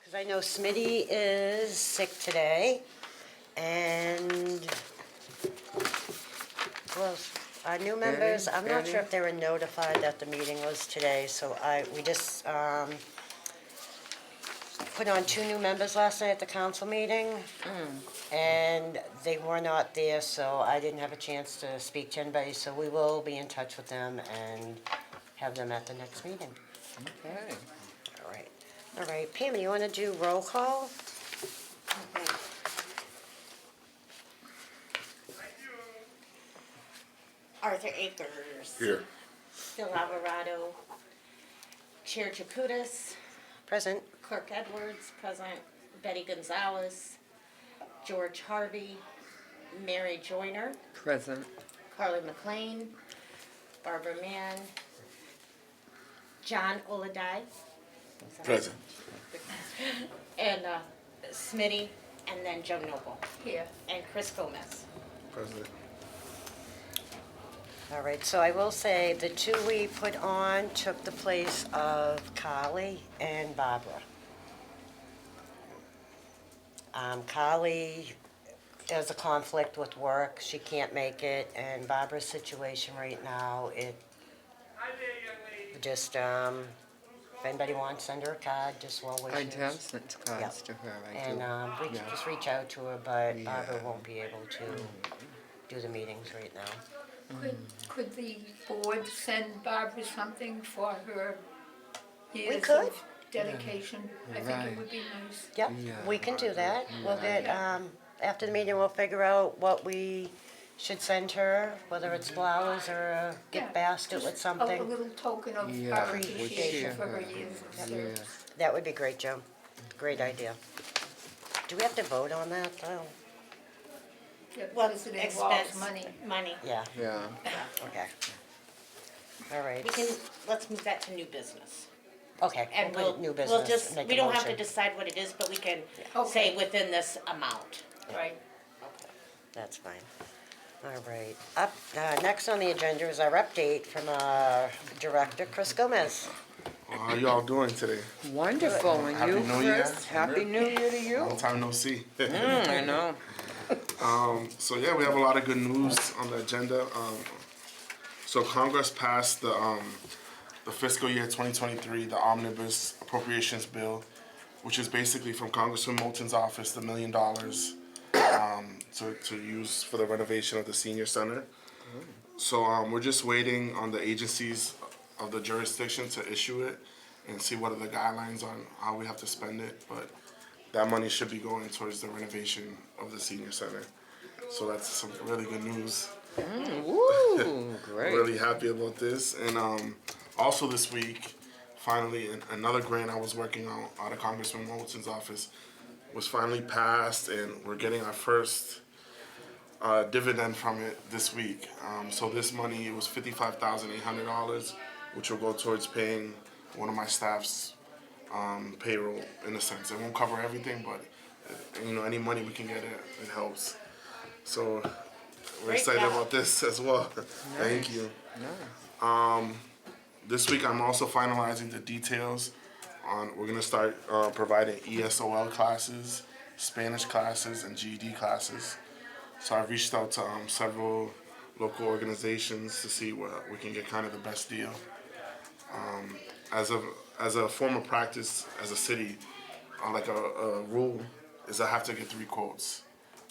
Because I know Smitty is sick today, and, well, our new members, I'm not sure if they were notified that the meeting was today, so we just put on 2 new members last night at the council meeting, and they were not there, so I didn't have a chance to speak to anybody, so we will be in touch with them and have them at the next meeting. Okay. All right, Pam, you want to do roll call? Okay. Arthur Akers. Here. Phil Alvarado. Chair Chakutis. Present. Clerk Edwards, present. Betty Gonzalez. George Harvey. Mary Joyner. Present. Carly McLean. Barbara Mann. John Oladay. Present. And Smitty, and then Joe Noble. Here. And Chris Gomez. President. All right, so I will say the 2 we put on took the place of Carly and Barbara. Carly has a conflict with work, she can't make it, and Barbara's situation right now, just, if anybody wants, send her a card, just well I wishes. have sent cards to her, I And do. just reach out to her, but Barbara Yeah. won't be able to do the meetings right now. Could the board send Barbara something for her years could. of dedication? I think Right. it would be nice. Yep, Yeah. we can do that. We'll get, after the meeting, we'll figure out what we should send her, whether it's flowers or a gift Yeah, basket with A something. little token of Yeah, our we'll appreciation share for her her. years of Yeah. service. That would be great, Joe. Great idea. Do we have to vote on that, though? Yeah, Well, because it involves expense, money. money. Yeah, Yeah. okay. All right. Let's move that to new business. Okay, And we'll put new business. we'll just, make a we don't have to motion. decide what it is, but we can Okay. say within this amount. Right. That's fine. All right. Next on the agenda is our update from our director, Chris Gomez. Well, how y'all doing today? Wonderful, and Happy you, New Year. Chris? Happy New Year to you. Long time no see. I know. So yeah, we have a lot of good news on the agenda. So Congress passed the fiscal year 2023, the omnibus appropriations bill, which is basically from Congressman Moulton's office, the $1 million to use for the renovation of the senior center. So we're just waiting on the agencies of the jurisdiction to issue it and see what are the guidelines on how we have to spend it. But that money should be going towards the renovation of the senior center. So that's some really good news. Woo, great. Really happy about this. And also this week, finally, another grant I was working on out of Congressman Moulton's office was finally passed, and we're getting our first dividend from it this week. So this money, it was $55,800, which will go towards paying one of my staff's payroll, in a sense. It won't cover everything, but any money we can get, it helps. So we're Great excited job. about this as well. Thank you. This week I'm also finalizing the details on, we're gonna start providing ESOL classes, Spanish classes, and GED classes. So I've reached out to several local organizations to see what we can get kind of the best deal. As a form of practice as a city, like a rule is I have to get 3 quotes.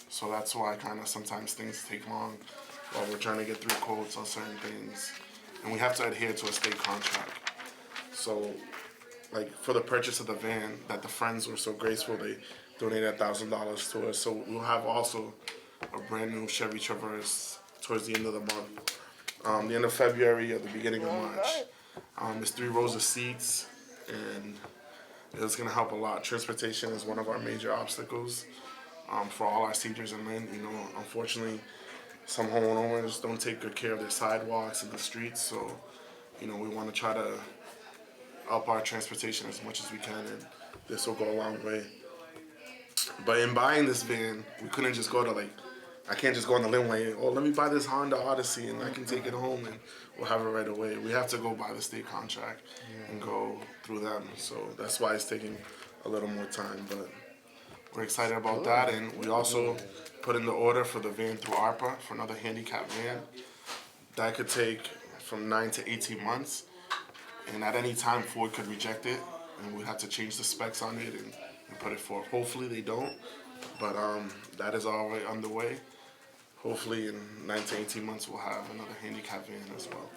So that's why kind of sometimes things take long while we're trying to get 3 quotes on certain things. And we have to adhere to a state contract. So like for the purchase of the van that the friends were so graceful, they donated $1,000 to us. So we'll have also a brand new Chevy Traverse towards the end of the month. The end of February or the beginning of March. It's 3 rows of seats, and it's gonna help a lot. Transportation is one of our major obstacles for all our seniors in Lynn. Unfortunately, some homeowners don't take good care of their sidewalks and the streets, so we want to try to up our transportation as much as we can, and this will go a long way. But in buying this van, we couldn't just go to I can't just go on the Linway, let me buy this Honda Odyssey and I can take it home and we'll have it right away. We have to go by the state contract and go through them. So that's why it's taking a little more time, but we're excited about that. And we also put in the order for the van through ARPA for another handicap van. That could take from 9 to 18 months. And at any time, Ford could reject it, and we have to change the specs on it and put it forward. Hopefully they don't, but that is already underway. Hopefully in 9 to 18 months we'll have another handicap van as well.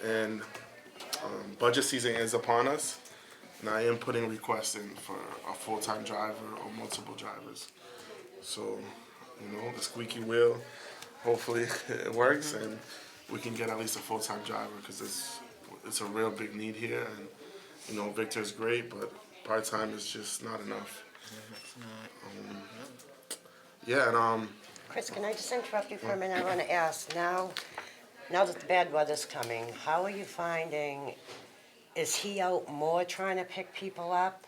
And budget season is upon us, and I am putting requests in for a full-time driver or multiple drivers. So, the squeaky wheel, hopefully it works, and we can get at least a full-time driver, because it's a real big need here. And Victor's great, but part-time is just not enough. And Chris, can I just interrupt you for a minute? I want to ask, now that the bad weather's coming, how are you finding, is he out more trying to pick people up?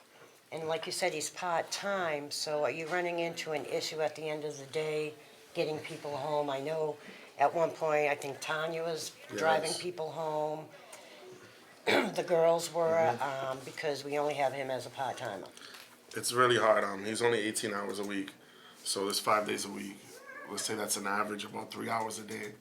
And like you said, he's part-time, so are you running into an issue at the end of the day getting people home? I know at one point, I think Tanya was driving people home. The girls were, because we only have him as a part-timer. it's really hard. He's only 18 hours a week, so it's 5 days a week. Let's say that's an average about 3 hours a day.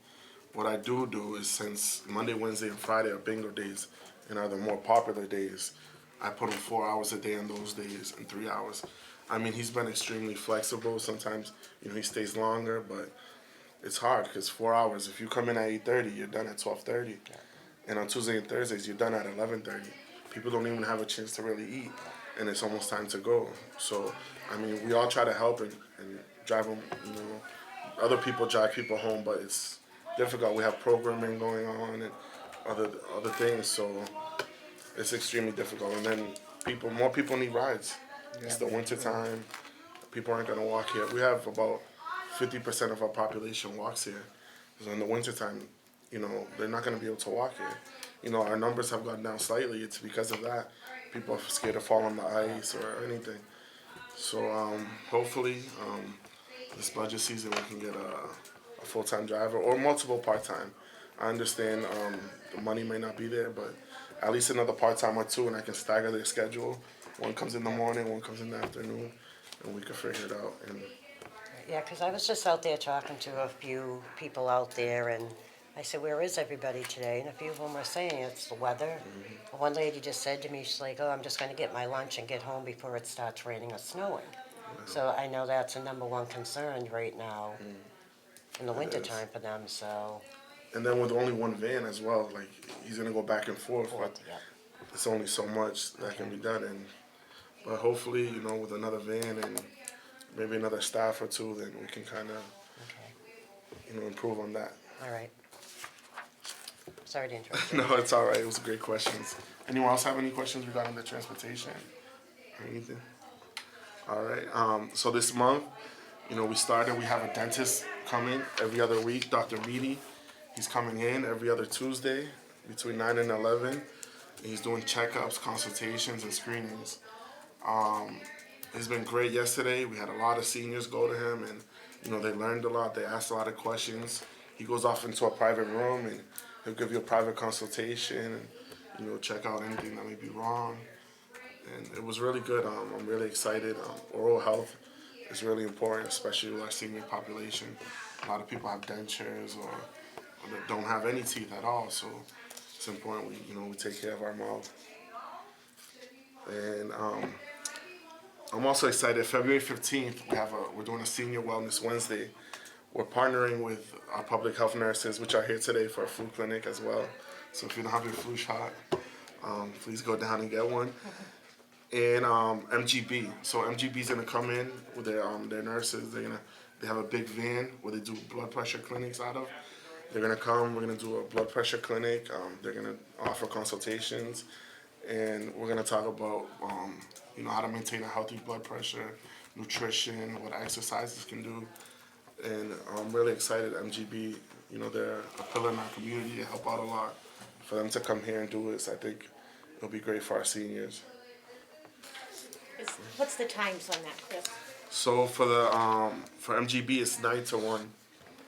What I do is, since Monday, Wednesday, and Friday are bingo days and are the more popular days, I put him 4 hours a day on those days and 3 hours. I mean, he's been extremely flexible. Sometimes, he stays longer, but it's hard because 4 hours. If you come in at 8:30, you're done at 12:30, and on Tuesday and Thursdays, you're done at 11:30. People don't even have a chance to really eat, and it's almost time to go. So, I mean, we all try to help and drive them. Other people drive people home, but it's difficult. We have programming going on and other things, so it's extremely difficult. And then more people need rides. It's the winter time. People aren't gonna walk here. We have about 50% of our population walks here. So in the winter time, they're not gonna be able to walk here. Our numbers have gone down slightly. It's because of that. People are scared to fall on the ice or anything. So hopefully, this budget season we can get a full-time driver or multiple part-time. I understand the money may not be there, but at least another part-time or two, and I can stagger their schedule. One comes in the morning, one comes in the afternoon, and we can figure it out. And Yeah, because I was just out there talking to a few people out there, and I said, where is everybody today? And a few of them were saying it's the weather. One lady just said to me, she's like, oh, I'm just going to get my lunch and get home before it starts raining or snowing. So I know that's a number one concern right now in the wintertime for them, so. And then with only one van as well, like, he's gonna go back and forth, but Yeah. it's only so much that can be done. But hopefully, with another van and maybe another staff or two, then we can kind of, Okay, improve on that. all right. Sorry to interrupt you. No, it's all right. It was great questions. Anyone else have any questions regarding the transportation or anything? All right. So this month, we have a dentist coming every other week, Dr. Reedy. He's coming in every other Tuesday between 9 and 11. He's doing checkups, consultations, and screenings. It's been great. Yesterday, we had a lot of seniors go to him, and they learned a lot. They asked a lot of questions. He goes off into a private room, and he'll give you a private consultation, and check out anything that may be wrong. And it was really good. I'm really excited. Oral health is really important, especially with our senior population. A lot of people have dentures or that don't have any teeth at all, so it's important we take care of our mouth. And I'm also excited. February 15th, we're doing a Senior Wellness Wednesday. We're partnering with our public health nurses, which are here today for a flu clinic as well. So if you don't have your flu shot, please go down and get one. And MGB. So MGB's gonna come in with their nurses. They have a big van where they do blood pressure clinics out of. They're gonna come. We're gonna do a blood pressure clinic. They're gonna offer consultations, and we're gonna talk about how to maintain a healthy blood pressure, nutrition, what exercises can do. And I'm really excited. MGB, they're a pillar in our community. They help out a lot. For them to come here and do this, I think it'll be great for our seniors. What's the times on that, Chris? So for MGB, it's 9 to 1,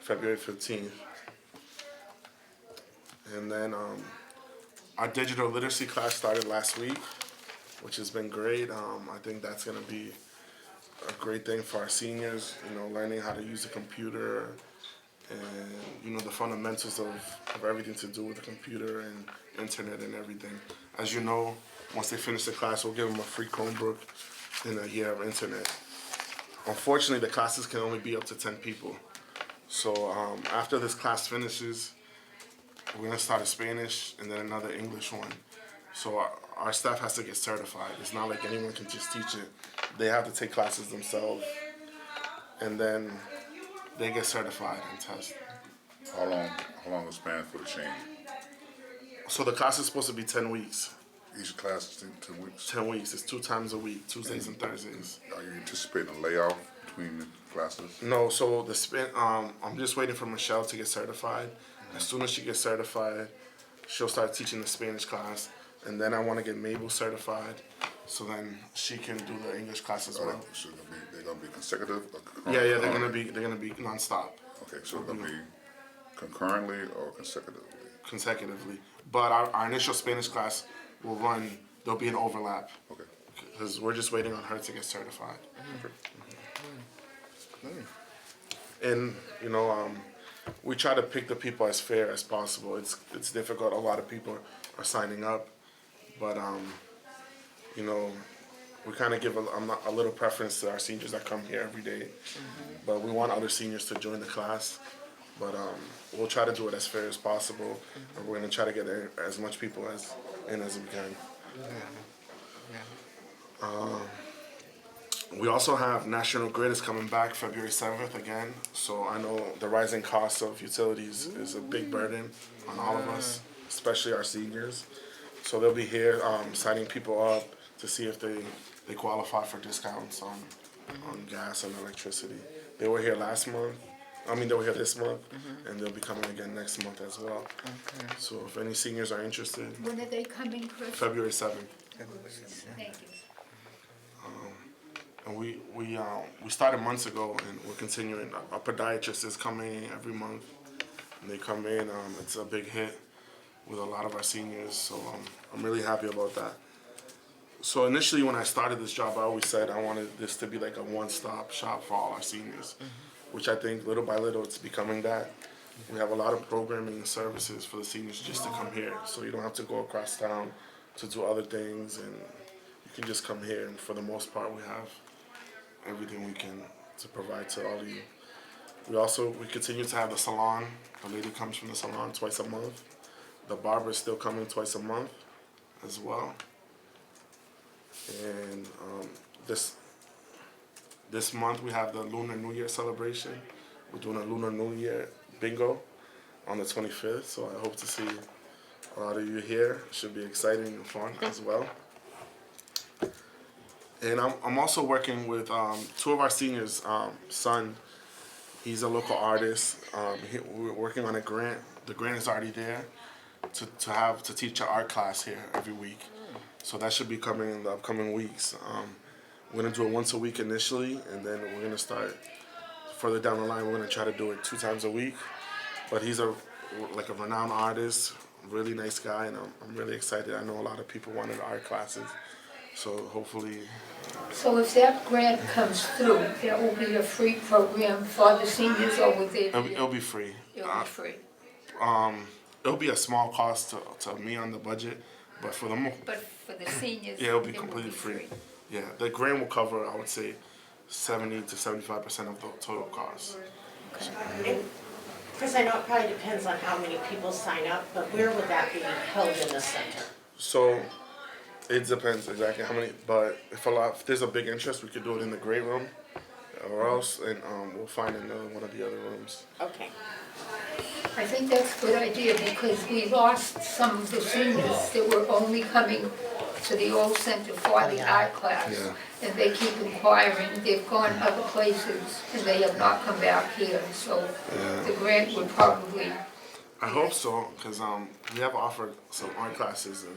February 15th. And then our digital literacy class started last week. which has been great. I think that's gonna be a great thing for our seniors, learning how to use a computer and, the fundamentals of everything to do with the computer and internet and everything. As you know, once they finish the class, we'll give them a free Chromebook and a year of internet. Unfortunately, the classes can only be up to 10 people. So after this class finishes, we're gonna start a Spanish and then another English one. So our staff has to get certified. It's not like anyone can just teach it. They have to take classes themselves, and then they get certified and test. How long is span for the change? So the class is supposed to be 10 weeks. Each class is 10 weeks? 10 weeks. It's 2 times a week, Tuesdays and Thursdays. Are you anticipating a layoff between the classes? No, so I'm just waiting for Michelle to get certified. As soon as she gets certified, she'll start teaching the Spanish class. And then I want to get Mabel certified, so then she can do the English class as well. So they're gonna be consecutive? Or Yeah, they're gonna be nonstop, Okay, so they're gonna be concurrently or consecutively? consecutively. But our initial Spanish class will run. There'll be an overlap Okay. because we're just waiting on her to get certified. And we try to pick the people as fair as possible. It's difficult. A lot of people are signing up, but we kind of give a little preference to our seniors that come here every day. But we want other seniors to join the class. But we'll try to do it as fair as possible. And we're gonna try to get as much people in as we can. We also have National Grid is coming back February 7th again. So I know the rising cost of utilities is a big burden on all of us, especially our seniors. So they'll be here signing people up to see if they qualify for discounts on gas and electricity. They were here last month. They were here this month, and they'll be coming again next month as well. Okay. So if any seniors are interested, When are they coming, Chris? February 7th. Thank you. And we started months ago, and we're continuing. A podiatrist is coming every month, and they come in. It's a big hit with a lot of our seniors, so I'm really happy about that. So initially, when I started this job, I always said I wanted this to be like a one-stop shop for all our seniors, which I think little by little it's becoming that. We have a lot of programming and services for the seniors just to come here, so you don't have to go across town to do other things, and you can just come here. And for the most part, we have everything we can to provide to all of you. We continue to have the salon. The lady comes from the salon twice a month. The barber is still coming twice a month as well. And this month we have the Lunar New Year celebration. We're doing a Lunar New Year bingo on the 25th, so I hope to see a lot of you here. It should be exciting and fun as well. And I'm also working with 2 of our seniors' son. He's a local artist. We're working on a grant. The grant is already there to teach an art class here every week. So that should be coming in the upcoming weeks. We're gonna do it once a week initially, and then we're gonna start further down the line. We're gonna try to do it 2 times a week. But he's a renowned artist, really nice guy, and I'm really excited. I know a lot of people wanted art classes, so hopefully. So if that grant comes through, that will be a free program for the seniors, or will they be? It'll be free. It'll be free. It'll be a small cost to me on the budget, but for the But for the seniors, yeah, it'll be it will completely free. Yeah, the grant will cover, I would say, 70 to 75% of the total cost. And Chris, I know it probably depends on how many people sign up, but where would that be held in the center? So it depends exactly how many, but if there's a big interest, we could do it in the great room, or else, and we'll find another one of the other rooms. Okay. I think that's a good idea, because we lost some of the seniors that were only coming to the old center for the art class. Yeah. And they keep inquiring, they've gone other places, and they have not come back here, so the grant would probably. I hope so, because we have offered some art classes and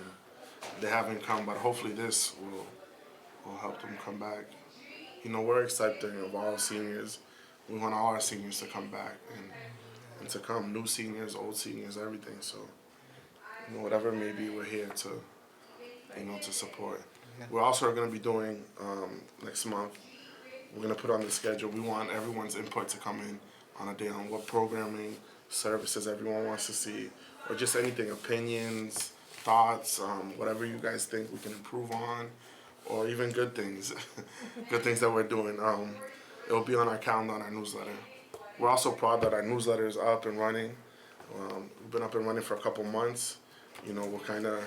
they haven't come, but hopefully this will help them come back. We're accepting of all seniors. We want all our seniors to come back and to come, new seniors, old seniors, everything. So, whatever it may be, we're here to support. We're also gonna be doing, next month, we're gonna put on the schedule, we want everyone's input to come in on a day on what programming, services everyone wants to see, or just anything, opinions, thoughts, whatever you guys think we can improve on, or even good things, good things that we're doing. It'll be on our calendar, on our newsletter. We're also proud that our newsletter is up and running. We've been up and running for a couple months. You know, we're kind of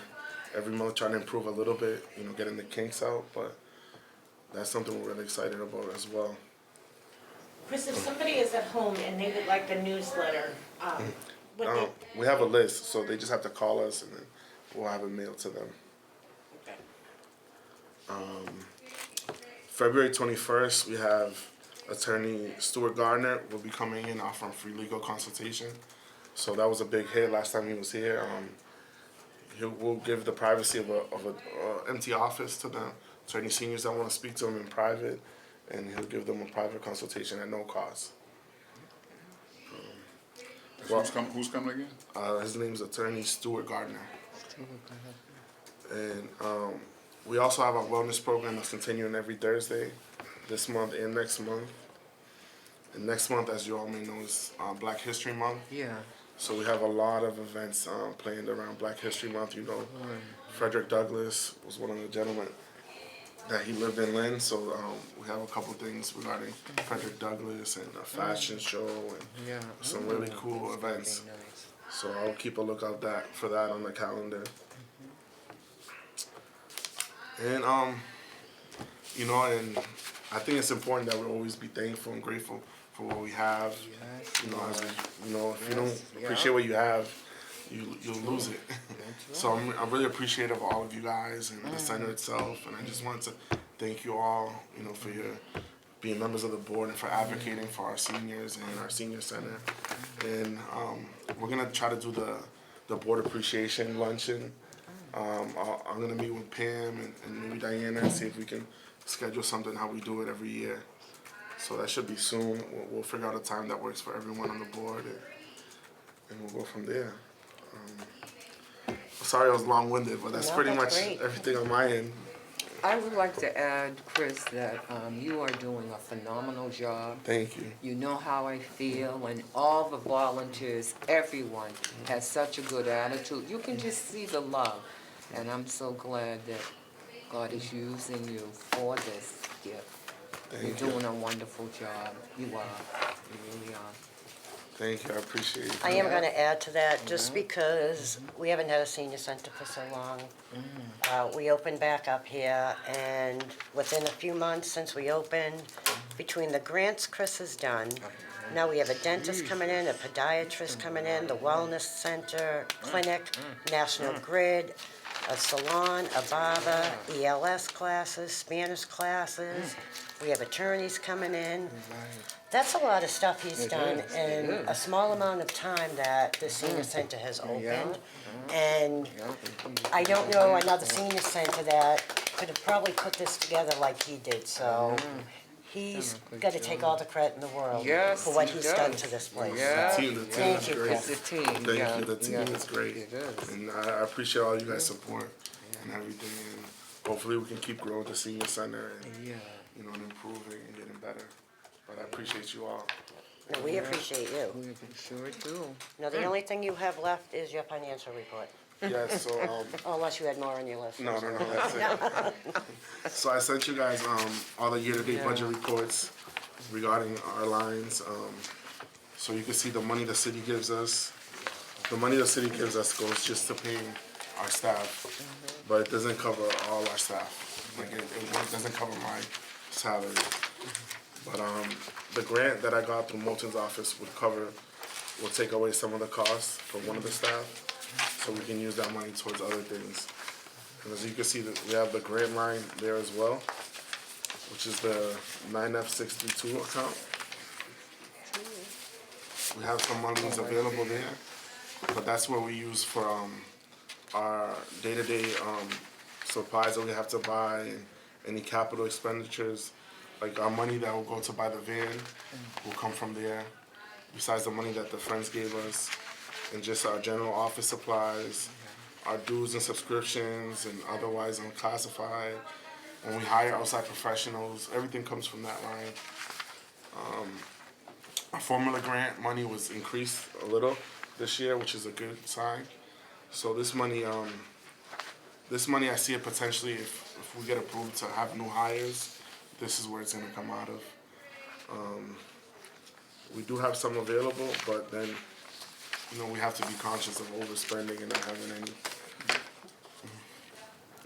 every month trying to improve a little bit, you know, getting the kinks out, but that's something we're really excited about as well. Chris, if somebody is at home and they would like the newsletter, would they? We have a list, so they just have to call us and then we'll have it mailed to them. Okay. February 21st, we have attorney Stuart Gardner will be coming in offering free legal consultation. So that was a big hit last time he was here. We'll give the privacy of a empty office to them, to any seniors that want to speak to him in private, and he'll give them a private consultation at no cost. Who's coming again? His name is attorney Stuart Gardner. And we also have our wellness program that's continuing every Thursday, this month and next month. And next month, as you all may know, is Black History Month. Yeah. So we have a lot of events planned around Black History Month. You know, Frederick Douglass was one of the gentlemen that he lived in Lynn. So we have a couple things regarding Frederick Douglass and a fashion show and some really cool events. So I'll keep a lookout for that on the calendar. And you know, and I think it's important that we always be thankful and grateful for what we have. You know, as we, you know, if you don't appreciate what you have, you'll lose it. So I'm really appreciative of all of you guys and the center itself, and I just wanted to thank you all, you know, for your being members of the board and for advocating for our seniors and our senior center. And we're gonna try to do the board appreciation luncheon. I'm gonna meet with Pam and maybe Diana and see if we can schedule something how we do it every year. So that should be soon. We'll figure out a time that works for everyone on the board, and we'll go from there. Sorry I was long-winded, but that's No, pretty that's much great. everything on my end. I would like to add, Chris, that you are doing a phenomenal job. Thank you. You know how I feel, and all the volunteers, everyone has such a good attitude. You can just see the love, and I'm so glad that God is using you for this gift. Thank You're you. doing a wonderful job. You are. You really are. Thank you. I appreciate it. I am gonna add to that, just because we haven't had a senior center for so long. We opened back up here, and within a few months since we opened, between the grants Chris has done, now we have a dentist coming in, a podiatrist coming in, the wellness center, clinic, National Grid, a salon, a barber, ELS classes, Spanish classes. We have attorneys coming in. That's a lot of stuff he's done in a small amount of time that the senior center has opened. And I don't know another senior center that could have probably put this together like he did, so he's gotta take all the credit in the world Yes, for what he he's done does. to this place. Yeah. The team Thank is you, great. Chris. It's a team. Thank yeah, you. The team yeah. is great. It is. And I appreciate all you guys' support and everything. And hopefully we can keep growing the senior center and, Yeah. you know, and improving and getting better. But I appreciate you all. And we appreciate you. We sure do. Now, the only thing you have left is your financial report, Yeah, so, Oh, unless you had more on your list. no, that's it. So I sent you guys all the year-to-date budget reports regarding our lines. So you can see the money the city gives us. The money the city gives us goes just to paying our staff, but it doesn't cover all our staff. Like it doesn't cover my salary. But the grant that I got through Moulton's office will take away some of the costs for one of the staff, so we can use that money towards other things. And as you can see, we have the grant line there as well, which is the 9F62 account. We have some monies available there, but that's what we use for our day-to-day supplies that we have to buy and any capital expenditures. Like our money that will go to buy the van will come from there, besides the money that the friends gave us, and just our general office supplies, our dues and subscriptions and otherwise unclassified. When we hire outside professionals, everything comes from that line. Our formula grant money was increased a little this year, which is a good sign. So this money I see it potentially if we get approved to have new hires, this is where it's gonna come out of. We do have some available, but then, you know, we have to be conscious of overspending and not having any.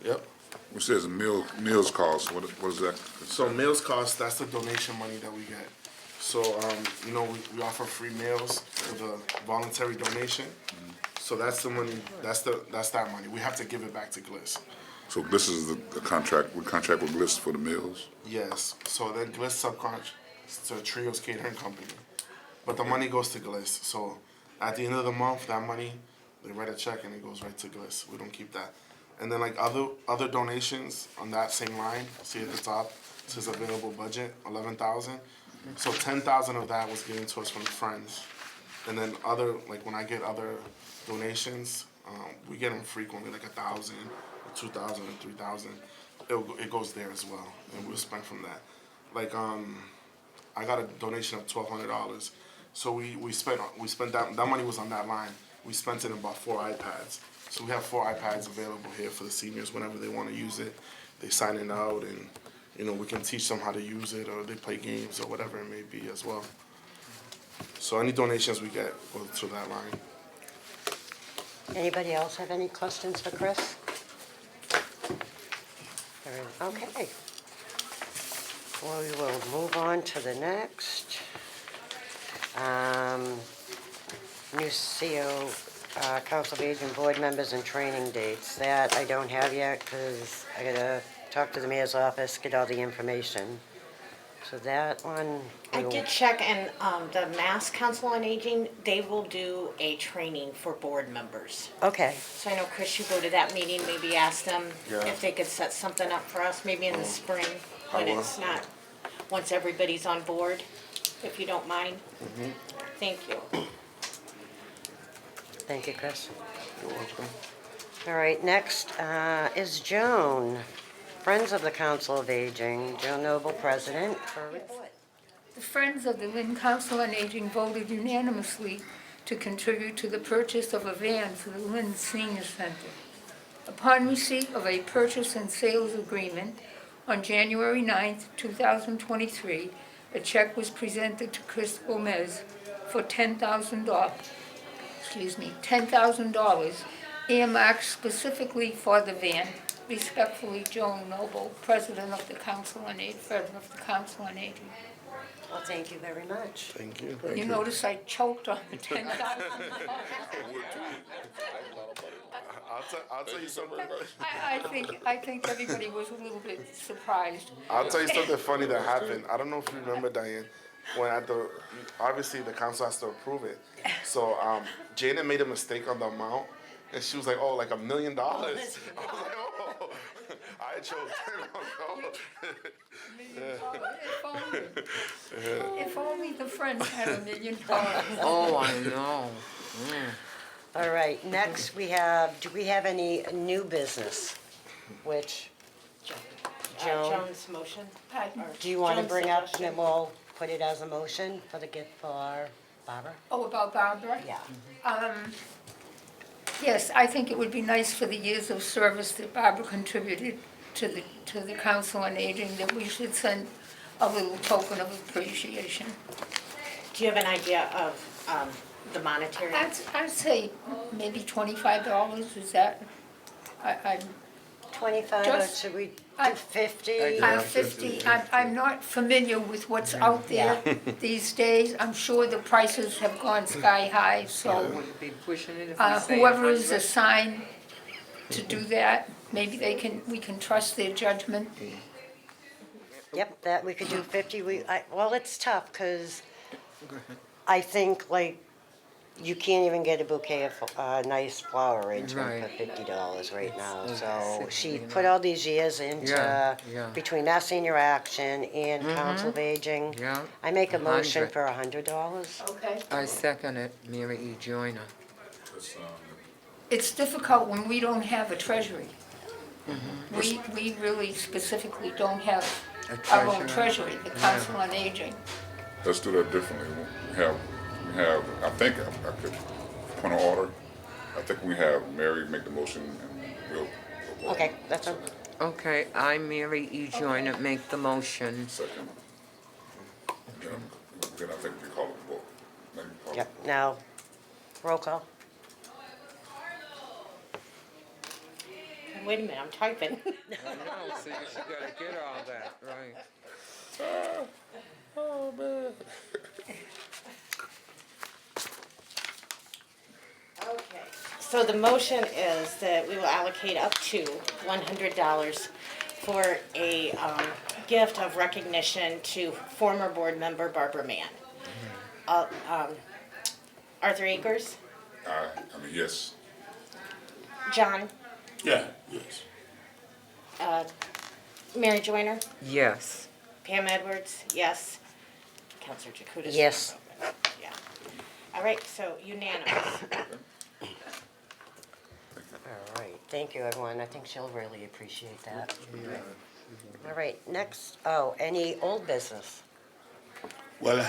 Yep. Which says meals cost, what is that? So meals cost, that's the donation money that we get. So, you know, we offer free meals for the voluntary donation. So that's the money, that's that money. We have to give it back to GLIS. So this is the contract, we contract with Bliss for the meals? Yes, so then GLIS subcontract to Trio's Catering Company. But the money goes to GLIS. So at the end of the month, that money, they write a check and it goes right to GLIS. We don't keep that. And then like other donations on that same line, see at the top, it says available budget, 11,000. So 10,000 of that was given to us from friends. And then other, like when I get other donations, we get them frequently, like 1,000, 2,000, 3,000. It goes there as well, and we'll spend from that. Like I got a donation of $1,200, so we spent that money was on that line. We spent it in about 4 iPads. So we have 4 iPads available here for the seniors whenever they want to use it. They sign it out, and you know we can teach them how to use it, or they play games or whatever it may be as well. So any donations we get go to that line. Anybody else have any questions for Chris? Okay. Well, we will move on to the next. New CO, Council of Aging Board members and training dates. That I don't have yet because I gotta talk to the mayor's office, get all the information. So that one. I did check, and the Mass Council on Aging, they will do a training for board members. Okay, So I know, Chris, you go to that meeting, maybe ask them Yeah. if they could set something up for us, maybe in the spring, when will. it's not, once everybody's on board, if you don't mind. Thank you. thank you, Chris. You're welcome. All right, next is Joan, Friends of the Council of Aging, Joan Noble, President, for a report. The Friends of the Lynn Council on Aging voted unanimously to contribute to the purchase of a van for the Lynn Senior Center. Upon receipt of a purchase and sales agreement on January 9th, 2023, a check was presented to Chris Gomez for $10,000 earmarked specifically for the van. Respectfully, Joan Noble, President of the Council on Aging. Well, thank you very much. Thank you. You notice I choked on the 10,000. I'll tell you something. I think everybody was a little bit surprised. I'll tell you something funny that happened. I don't know if you remember, Diane, when obviously the council has to approve it. So Janet made a mistake on the amount, and she was like, "Oh, like $1 million." I was like, "Oh, I choked." If only the Friends had $1 million. Oh, I know. All right, next do we have any new business? Which, Joan, Joan's motion? do you want to Joan's bring up, and suggestion. then we'll put it as a motion for the gift for Barbara? Oh, about Barbara? Yeah. Yes, I think it would be nice for the years of service that Barbara contributed to the Council on Aging, that we should send a little token of appreciation. Do you have an idea of the monetary? I'd say maybe $25, is that, I'm 25, or Just- should we do I- 50? I'm 50, I'm not familiar with what's out there these days. I'm sure the prices have gone sky high, so Would be pushing it if we say whoever is 100? assigned to do that, maybe we can trust their judgment. Yep, that, we could do 50, well, it's tough, because I think, like, you can't even get a bouquet of nice flower arrangement for $50 right now, so she put all these years into, Yeah. between Mass Senior Action and Council of Aging. Yeah. I make a motion 100. for $100. Okay. I second it, Mary E. Joyner. it's difficult when we don't have a treasury. We really specifically don't have our own treasury, the Council on Aging. Let's do that differently. We have, I think I could, point of order, I think we have Mary make the motion and we'll. Okay, that's a, Okay, I, Mary E. Joyner, make the motion. Second. Then I think we call it a vote. Then we call it- yep, now, roll call. Wait a minute, I'm typing. I know, see, you gotta get all that, right. Oh, man. Okay, so the motion is that we will allocate up to $100 for a gift of recognition to former board member Barbara Mann. Arthur Akers, I mean, yes. John, Yeah, yes. Mary Joyner, Yes. Pam Edwards, yes. Counselor Jacutis? Yes. Yeah. All right, so unanimous. All right, thank you, everyone. I think she'll really appreciate that. All right, next, any old business? Well, I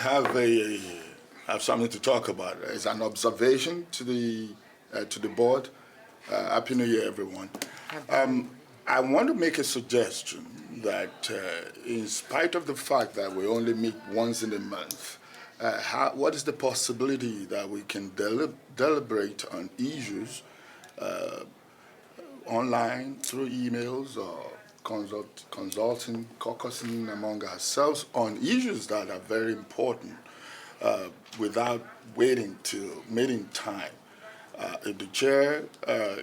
have something to talk about. It's an observation to the board. Happy New Year, everyone. I want to make a suggestion that, in spite of the fact that we only meet once in a month, what is the possibility that we can deliberate on issues online through emails or consulting, caucusing among ourselves on issues that are very important without waiting till meeting time. If the chair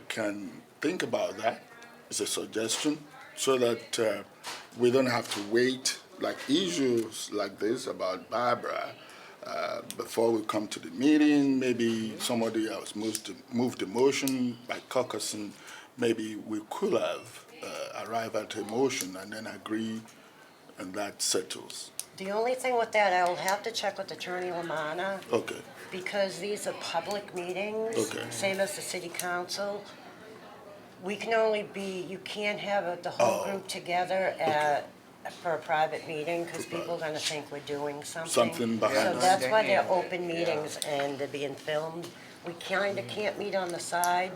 can think about that, it's a suggestion, so that we don't have to wait like issues like this about Barbara before we come to the meeting. Maybe somebody else moved the motion by caucusing. Maybe we could have arrived at a motion and then agree, and that settles. The only thing with that, I will have to check with Attorney Lamanna, Okay. because these are public meetings, Okay. same as the city council. We can only be, you can't have the whole Oh. group together for a private meeting, because people are gonna think we're doing something. Something behind So us. that's why they're open meetings and they're being filmed. We kinda can't meet on the side.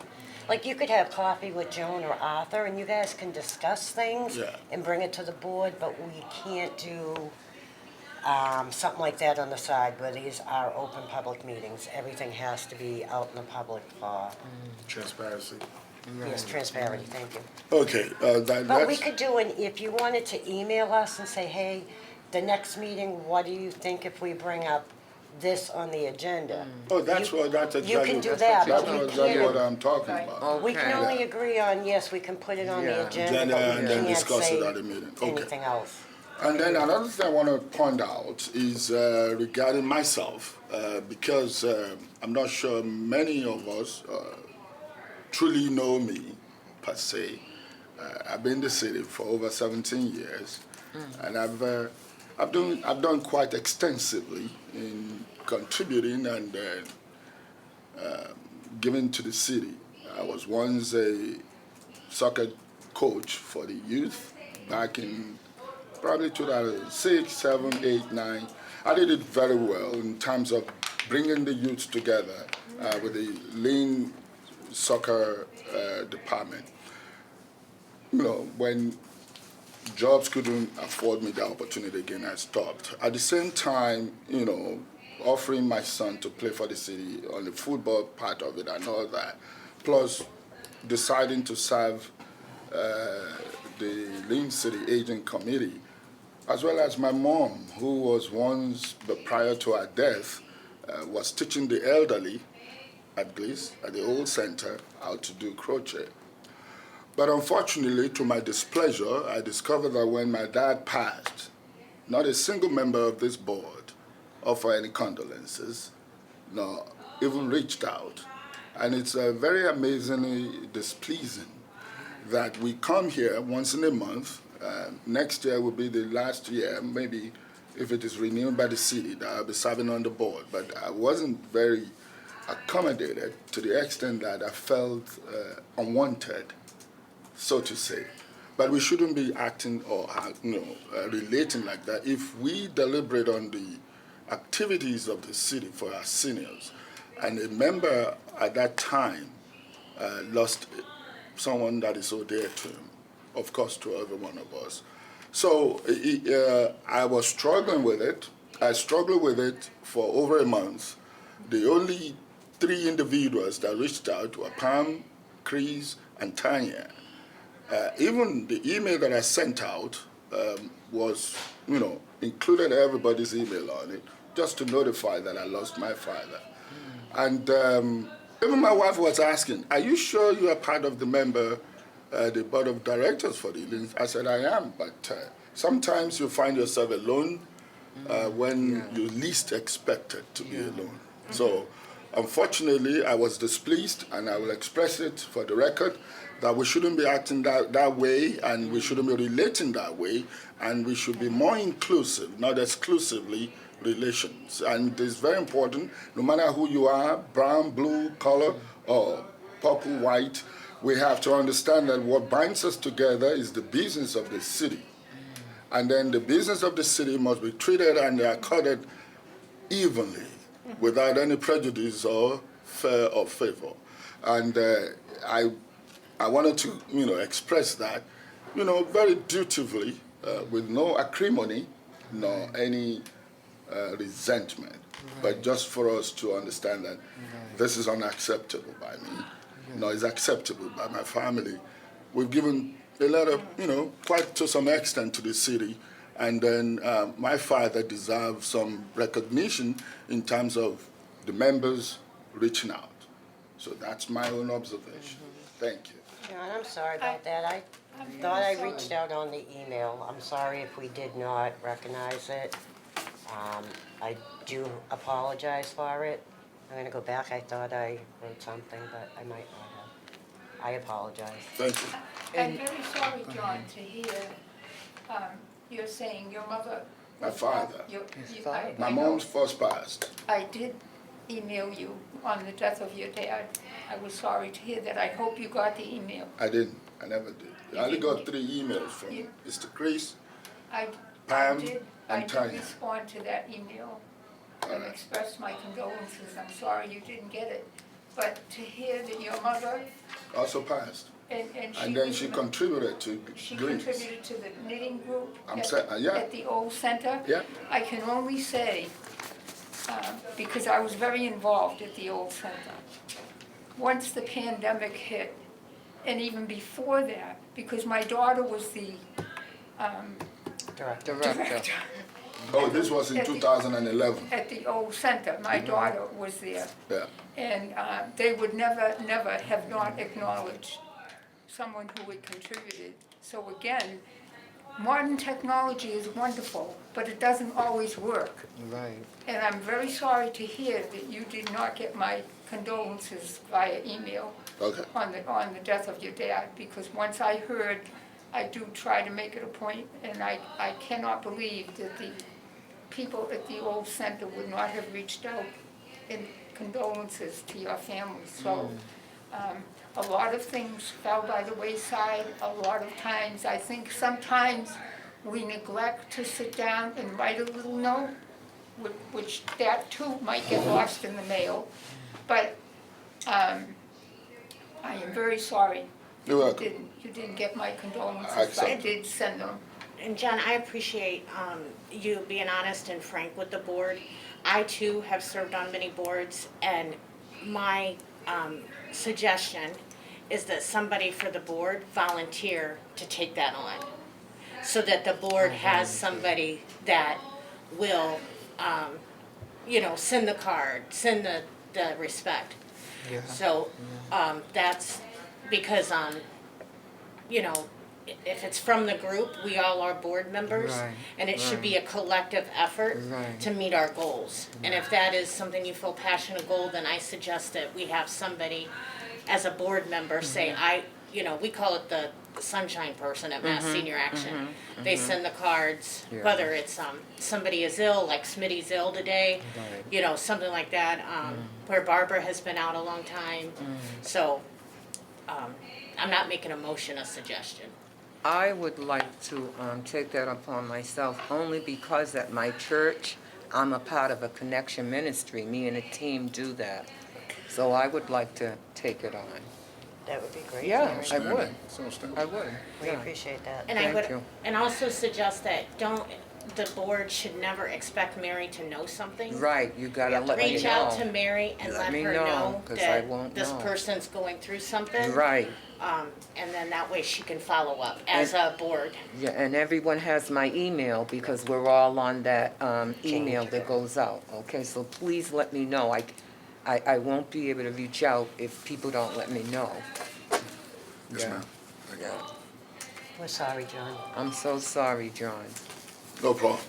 Like, you could have coffee with Joan or Arthur, and you guys can discuss things Yeah. and bring it to the board, but we can't do something like that on the side where these are open public meetings. Everything has to be out in the public for, Transparency. yes, transparency, thank you. Okay. But we That's could do, if you wanted to email us and say, hey, the next meeting, what do you think if we bring up this on the agenda? that's exactly. You can do that, That's but we exactly what can't. I'm talking about. We can Okay. only agree on, yes, we can put it on the Yeah. agenda, Agenda but and we then can't discuss it say at the meeting. Okay. anything else. And then another thing I want to point out is regarding myself, because I'm not sure many of us truly know me per se. I've been in the city for over 17 years, and I've done quite extensively in contributing and giving to the city. I was once a soccer coach for the youth back in probably 2006, 7, 8, 9. I did it very well in terms of bringing the youth together with the Lynn soccer department. You know, when jobs couldn't afford me the opportunity again, I stopped. At the same time, you know, offering my son to play for the city on the football part of it and all that, plus deciding to serve the Lynn City Aging Committee, as well as my mom, who was once, but prior to her death, was teaching the elderly, at least at the old center, how to do crochet. But unfortunately, to my displeasure, I discovered that when my dad passed, not a single member of this board offered any condolences, nor even reached out. And it's very amazingly displeasing that we come here once in a month. Next year will be the last year, maybe if it is renewed by the city, that I'll be serving on the board. But I wasn't very accommodated to the extent that I felt unwanted, so to say. But we shouldn't be acting or relating like that. If we deliberate on the activities of the city for our seniors, and a member at that time lost someone that is so dear to him, of course to every one of us. So I was struggling with it. I struggled with it for over a month. The only 3 individuals that reached out were Pam, Chris, and Tanya. Even the email that I sent out was, included everybody's email on it, just to notify that I lost my father. And even my wife was asking, "Are you sure you are part of the board of directors for the Lynn?" I said, "I am, but sometimes you find yourself alone when you least expect it to be alone." So, unfortunately, I was displeased, and I will express it for the record, that we shouldn't be acting that way, and we shouldn't be relating that way, and we should be more inclusive, not exclusively relations. And it's very important, no matter who you are, brown, blue, color, or purple, white, we have to understand that what binds us together is the business of the city. And then the business of the city must be treated and accorded evenly, without any prejudice or fear or favor. And I wanted to, express that, very dutifully, with no acrimony, nor any resentment, but just for us to understand that this is unacceptable by me, nor is acceptable by my family. We've given a lot of, quite to some extent to the city, and then my father deserves some recognition in terms of the members reaching out. So that's my own observation. Thank you. John, I'm sorry about that. I thought I reached out on the email. I'm sorry if we did not recognize it. I do apologize for it. I'm going to go back. I thought I wrote something, but I might not have. I apologize. Thank you. I'm very sorry, John, to hear you're saying your mother. My father. I My know. mom's first passed. I did email you on the death of your dad. I was sorry to hear that. I hope you got the email. I didn't. I never did. I only got 3 emails from You- Mr. Chris, I Pam, did and Tanya. respond to that email and express my condolences. I'm sorry you didn't get it. But to hear that your mother, Also passed. and And then she contributed to she Greens. contributed to the knitting group Yeah. at the old center. Yeah. I can only say, because I was very involved at the old center, once the pandemic hit, and even before that, because my daughter was the Director. Director. Oh, this was in At the- 2011. at the old center. My daughter was there. Yeah. And they would never have not acknowledged someone who had contributed. So again, modern technology is wonderful, but it doesn't always work. Right. And I'm very sorry to hear that you did not get my condolences via email Okay. on the death of your dad, because once I heard, I do try to make it a point, and I cannot believe that the people at the old center would not have reached out in condolences to your family. So a lot of things fell by the wayside. A lot of times, I think sometimes we neglect to sit down and write a little note, which that too might get lost in the mail. But I am very sorry You're welcome. you didn't get my condolences, I but I accept. did send them. And John, I appreciate you being honest and frank with the board. I too have served on many boards, and my suggestion is that somebody for the board volunteer to take that on, so that the board has somebody that will, send the card, send the respect. So that's because, if it's from the group, we all are board members. Right, And it should be a collective effort Right. to meet our goals. And if that is something you feel passionate goal, then I suggest that we have somebody as a board member say, we call it the sunshine person at Mass Senior Action. They send the cards, Yeah. whether it's somebody is ill, like Smitty's ill today, Right. you know, something like that. Where Barbara has been out a long time. So I'm not making a motion, a suggestion. I would like to take that upon myself only because at my church, I'm a part of a connection ministry. Me and a team do that. So I would like to take it on. That would be great. Yeah, Mary. I would. It's understandable. I would. We Yeah. appreciate that. And I Thank would, you. and also suggest that the board should never expect Mary to know something. Right, you gotta let me know. Reach out to Mary and let me her know, know 'cause I that won't this know. person's going through something. Right. And then that way she can follow up as a board. Yeah, and everyone has my email because we're all on that email that goes out, okay? So please let me know. I won't be able to reach out if people don't let me know. Yes, Yeah. ma'am. Yeah. We're sorry, John. I'm so sorry, John. No problem.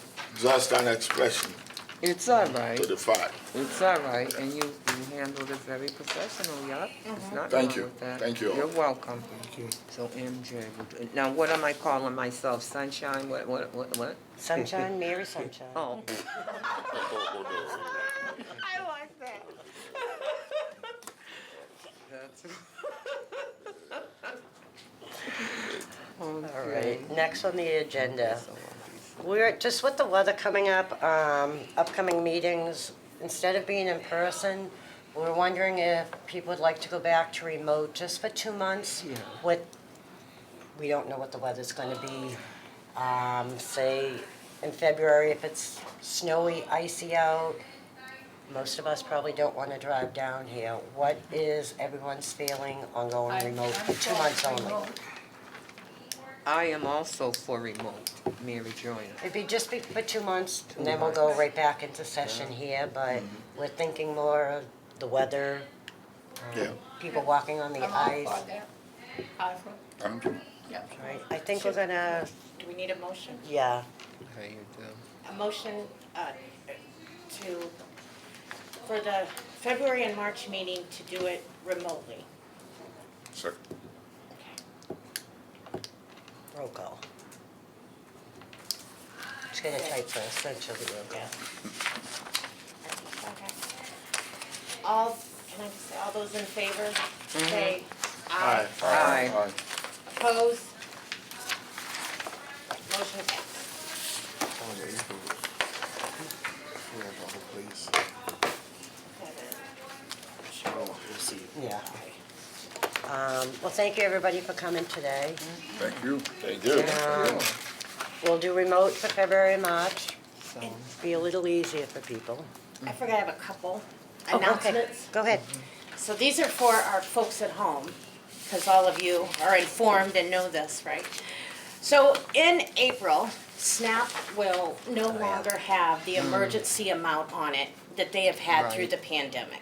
Just an expression It's all right. to the fact. It's all right, and you handled it very professional, yup. It's not Thank wrong you. with that. Thank you all. You're welcome. So MJ, now what am I calling myself? Sunshine, what? Sunshine, Mary Sunshine. Oh. I like that. That's. All right, next on the agenda. We're, just with the weather coming up, upcoming meetings, instead of being in person, we're wondering if people would like to go back to remote just for 2 months. Yeah. We don't know what the weather's gonna be, say, in February, if it's snowy, icy out. Most of us probably don't wanna drive down here. What is everyone's feeling on going remote for 2 months only? I am also for remote, Mary Joyner. It'd be for 2 months, and then we'll go right back into session here, but we're thinking more of the weather, Yeah. people walking on the I'm all ice, for that. I for, I don't do yeah. right? I think we're gonna, Do we need a motion? yeah, How you do? A motion for the February and March meeting to do it remotely. Second. roll call. Just gonna type first, then she'll do roll call. Okay. All, can I just say, all those in favor, say aye. Aye. Opposed? Motion passed. We'll see. Yeah. Well, thank you, everybody, for coming today. Thank you. Thank you. We'll do remote for February and March, So, be a little easier for people. I forgot I have a couple Oh, okay. announcements. Go ahead. So these are for our folks at home, because all of you are informed and know this, right? So in April, SNAP will no longer have the emergency amount on it that they have had through Right. the pandemic.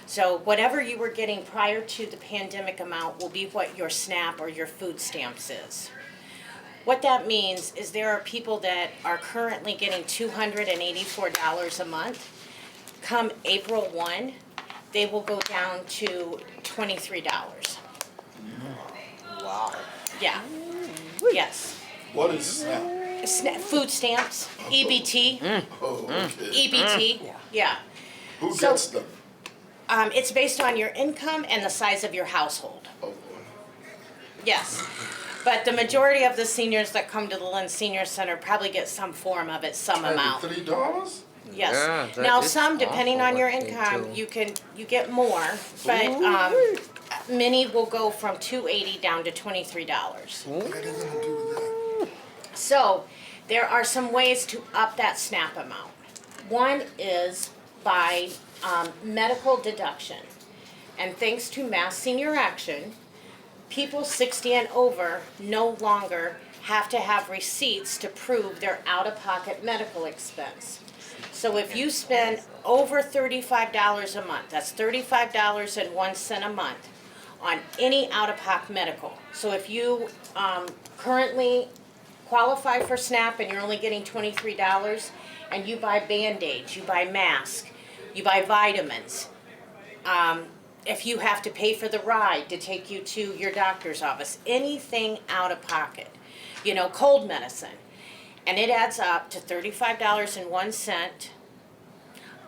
So whatever you were getting prior to the pandemic amount will be what your SNAP or your food stamps is. What that means is there are people that are currently getting $284 a month. Come April 1, they will go down to $23. Wow. Yeah. Yes. What is SNAP? Food stamps, EBT, Oh, okay. EBT, yeah. Who So- gets them? It's based on your income and the size of your household. Oh, Yes. But the majority of the seniors that come to the Lynn Senior Center probably get some form of it, some amount. $23? Yes. Yeah, that Now, is some, depending awful on your what they income, do. you get more, but, many will go from $280 down to $23. What are they gonna do with that? So, there are some ways to up that SNAP amount. One is by, medical deduction. And thanks to Mass Senior Action, people 60 and over no longer have to have receipts to prove their out-of-pocket medical expense. So if you spend over $35 a month, that's $35.01 a month on any out-of-pocket medical. So if you currently qualify for SNAP and you're only getting $23 and you buy Band-Aids, you buy masks, you buy vitamins, if you have to pay for the ride to take you to your doctor's office, anything out of pocket, you know, cold medicine. And it adds up to $35.01,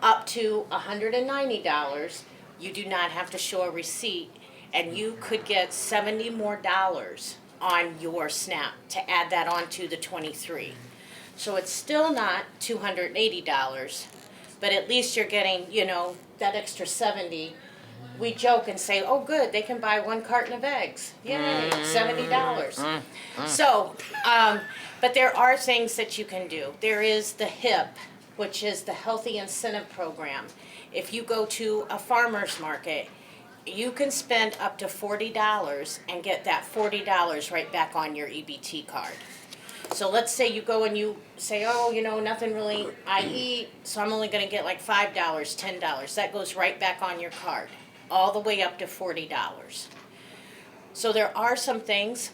up to $190. You do not have to show a receipt, and you could get $70 more on your SNAP to add that on to the 23. So it's still not $280, but at least you're getting, you know, that extra 70. We joke and say, oh good, they can buy 1 carton of eggs. Yay, $70. So, but there are things that you can do. There is the HIP, which is the Healthy Incentive Program. If you go to a farmer's market, you can spend up to $40 and get that $40 right back on your EBT card. So let's say you go and you say, oh, you know, nothing really I eat, so I'm only gonna get like $5, $10. That goes right back on your card, all the way up to $40. So there are some things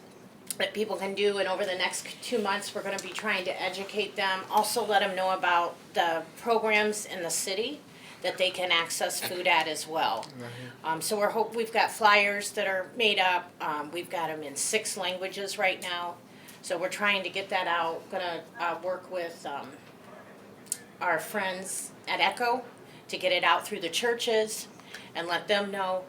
that people can do, and over the next 2 months, we're gonna be trying to educate them. Also let them know about the programs in the city that they can access food at as well. So we've got flyers that are made up. We've got them in 6 languages right now. So we're trying to get that out. Gonna work with our friends at ECHO to get it out through the churches and let them know,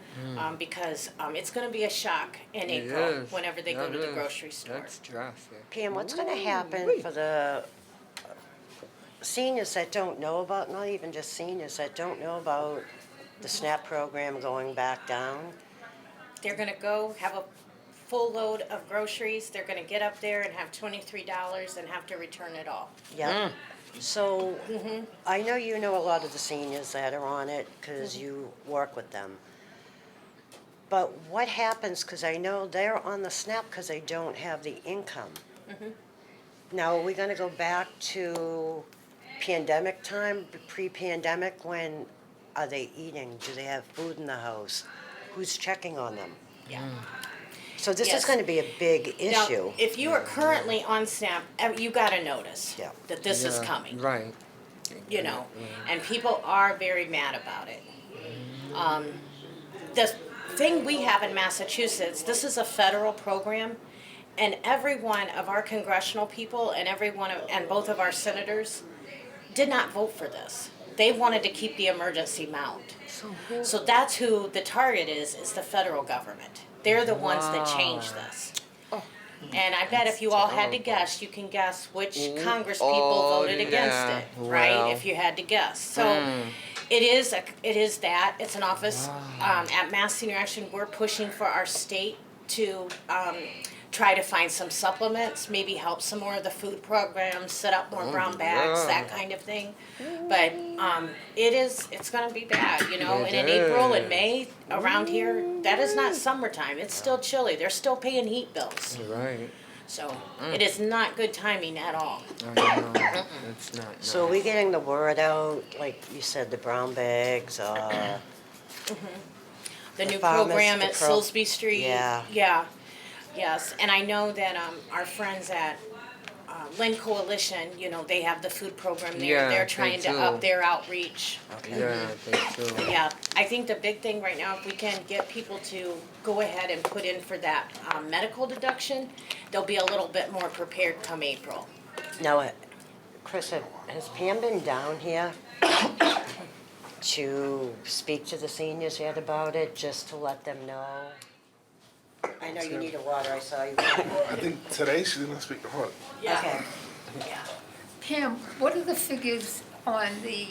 because it's gonna be a shock in April whenever they go to the grocery store. That's drastic. Pam, what's gonna happen for the seniors that don't know about, not even just seniors, that don't know about the SNAP program going back down? They're gonna go have a full load of groceries. They're gonna get up there and have $23 and have to return it all. Yep. So, I know you know a lot of the seniors that are on it, because you work with them. But what happens, because I know they're on the SNAP because they don't have the income. Now, are we gonna go back to pandemic time, pre-pandemic, when are they eating? Do they have food in the house? Who's checking on them? Yeah. So this is Yes. gonna be a big Now, issue. if you are currently on SNAP, you gotta notice Yeah. that this is Yeah, coming. Right. You know, and people are very mad about it. The thing we have in Massachusetts, this is a federal program, and every one of our congressional people and and both of our senators did not vote for this. They wanted to keep the emergency amount. So that's who the target is the federal government. They're the ones that changed this. And I bet if you all had to guess, you can guess which Congress people voted against it, right? Well. If you had to guess. So it is that. It's an office. At Mass Senior Action, we're pushing for our state to try to find some supplements, maybe help some more of the food programs, set up more brown bags, that kind of thing. But it's gonna be bad, you know, and in April and May around here, that is not summertime. It's still chilly. They're still paying heat bills. Right. So it is not good timing at all. I know. It's not. So are we getting the word out, like you said, the brown bags, The new farmers, program the at Silsby Street. Yeah. Yeah. Yes, and I know that our friends at Lynn Coalition, you know, they have the food program there. Yeah, They're they trying to do. up their outreach. Yeah, they do. Yeah, I think the big thing right now, if we can get people to go ahead and put in for that medical deduction, they'll be a little bit more prepared come April. now, Chris, has Pam been down here to speak to the seniors yet about it, just to let them know? I know you need a water, I saw you. I think today she's gonna speak to her. Okay. Yeah. Pam, what are the figures on the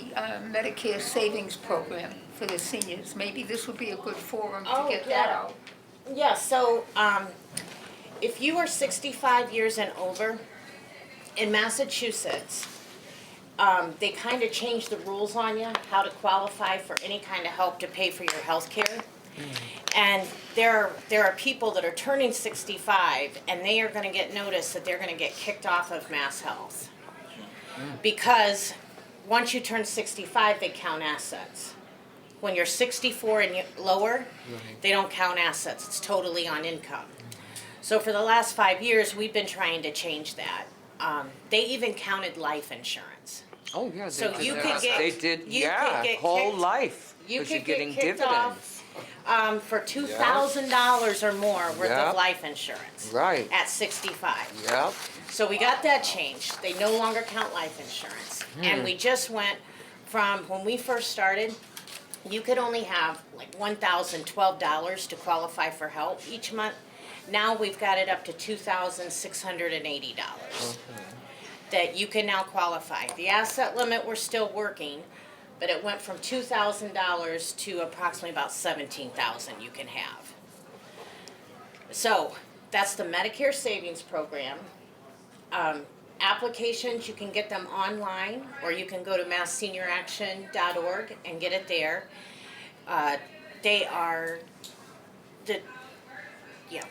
Medicare Savings Program for the seniors? Maybe this would be a good forum to Oh, get that yeah. out. Yeah, so if you are 65 years and over, in Massachusetts, they kind of changed the rules on you, how to qualify for any kind of help to pay for your health care. And there are people that are turning 65 and they are gonna get notice that they're gonna get kicked off of Mass Health. Because once you turn 65, they count assets. When you're 64 and lower, they don't count assets, it's totally on income. So for the last 5 years, we've been trying to change that. They even counted life insurance. Oh, yeah, they So did you that. could get- They did, you yeah, could get whole kicked- life, You because you're could get getting kicked dividends. off for $2,000 or more worth Yep. of life insurance. Right. At 65. Yep. So we got that changed. They no longer count life insurance. And we just went from, when we first started, you could only have like $1,012 to qualify for help each month. Now we've got it up to $2,680 that you can now qualify. The asset limit, we're still working, but it went from $2,000 to approximately about $17,000 you can have. So that's the Medicare Savings Program. Applications, you can get them online, or you can go to massseniораction.org and get it there. They are yeah.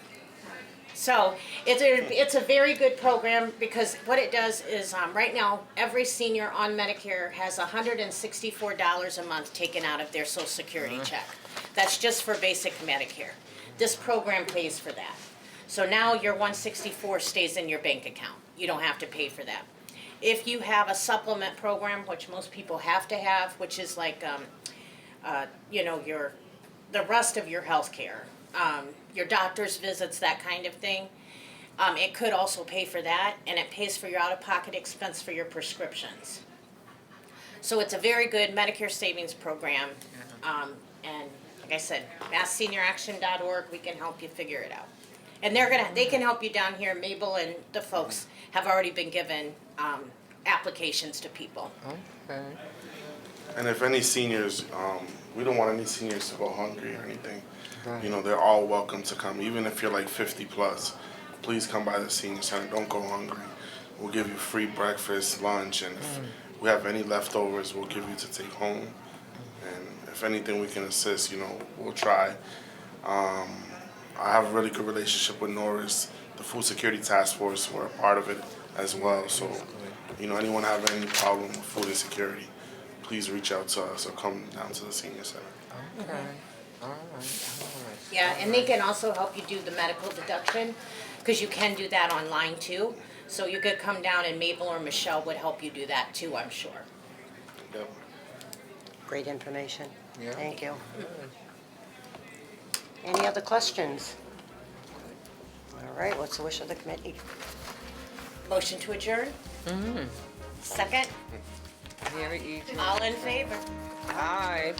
So it's a very good program, because what it does is, right now, every senior on Medicare has $164 a month taken out of their Social Security check. That's just for basic Medicare. This program pays for that. So now your 164 stays in your bank account. You don't have to pay for that. If you have a supplement program, which most people have to have, which is like, you know, the rest of your health care, your doctor's visits, that kind of thing, it could also pay for that, and it pays for your out-of-pocket expense for your prescriptions. So it's a very good Medicare savings program, and like I said, massseniораction.org, we can help you figure it out. And they can help you down here. Mabel and the folks have already been given applications to people. Okay. And if any seniors, we don't want any seniors to go hungry or anything. Right. You know, they're all welcome to come. Even if you're like 50 plus, please come by the senior center. Don't go hungry. We'll give you free breakfast, lunch, and if we have any leftovers, we'll give you to take home. And if anything we can assist, you know, we'll try. I have a really good relationship with Norris, the Food Security Task Force. We're a part of it as well. So, you know, anyone have any problem with food insecurity, please reach out to us or come down to the senior center. Okay. All right. Yeah, and they can also help you do the medical deduction, because you can do that online too. So you could come down, and Mabel or Michelle would help you do that too, I'm sure. Yep. Great information. Yeah. Thank you. Any other questions? All right, what's the wish of the committee? Motion to adjourn? Second? Very easy. All in favor? Aye.